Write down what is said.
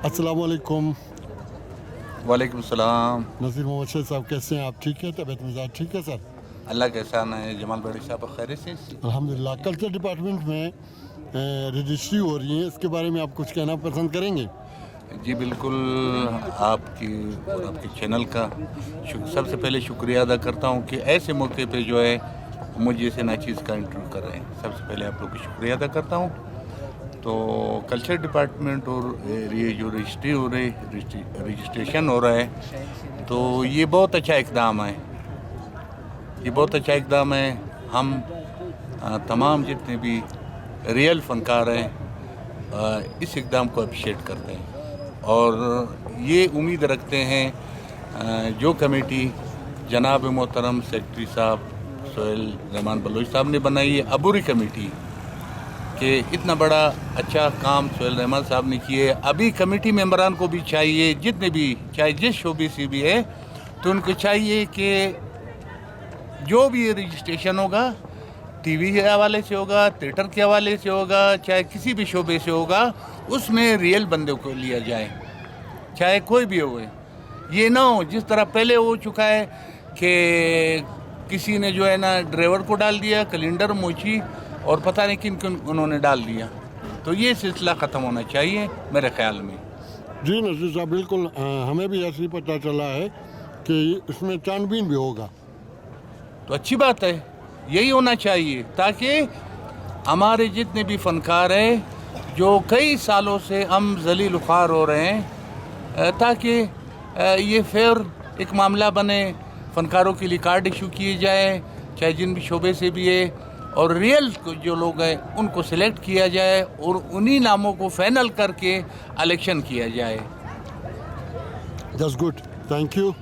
अस्सलाम वालेकुम। वालेकुम सलाम। नज़ीर मोहम्मद शेख साहब कैसे हैं आप? ठीक है, तबीयत मिजाज ठीक है सर? अल्लाह के एहसान है। जमाल बड़ी साहब खैर से? अल्हम्दुलिल्लाह। कल्चर डिपार्टमेंट में रजिस्ट्री हो रही है, इसके बारे में आप कुछ कहना पसंद करेंगे? जी बिल्कुल, आपकी और आपके चैनल का सबसे पहले शुक्रिया अदा करता हूँ कि ऐसे मौके पे जो है मुझे से नाचीज़ का इंटरव्यू कर रहे हैं। सबसे पहले आप लोग को शुक्रिया अदा करता हूँ। तो कल्चर डिपार्टमेंट और ये जो रजिस्ट्री हो रही रजिस्ट्रेशन हो रहा है, तो ये बहुत अच्छा इकदाम है। ये बहुत अच्छा इकदाम है। हम तमाम जितने भी रियल फनकार हैं इस इकदाम को अप्रिशिएट करते हैं और ये उम्मीद रखते हैं जो कमेटी जनाब मोहतरम सेक्रेटरी साहब सोहेल रहमान बलोच साहब ने बनाई है, अबूरी कमेटी, कि इतना बड़ा अच्छा काम सोहेल रहमान साहब ने किए। अभी कमेटी मेंबरान को भी चाहिए, जितने भी चाहे जिस शोबे से भी है, तो उनको चाहिए कि जो भी रजिस्ट्रेशन होगा टीवी के हवाले से होगा, थिएटर के हवाले से होगा, चाहे किसी भी शोबे से होगा, उसमें रियल बंदे को लिया जाए, चाहे कोई भी हो। ये ना हो जिस तरह पहले हो चुका है कि किसी ने जो है ना ड्राइवर को डाल दिया, कैलेंडर मोची और पता नहीं किन किन उन्होंने डाल दिया। तो ये सिलसिला ख़त्म होना चाहिए मेरे ख्याल में। जी नज़ीर साहब, बिल्कुल हमें भी ऐसे ही पता चला है कि इसमें छानबीन भी होगा। तो अच्छी बात है, यही होना चाहिए ताकि हमारे जितने भी फनकार हैं जो कई सालों से हम जलील ख्वार हो रहे हैं, ताकि ये फेयर एक मामला बने, फनकारों के लिए कार्ड इशू किए जाए, चाहे जिन भी शोबे से भी है, और रियल जो लोग हैं उनको सिलेक्ट किया जाए और उन्हीं नामों को फाइनल करके इलेक्शन किया जाए। That's good, thank you.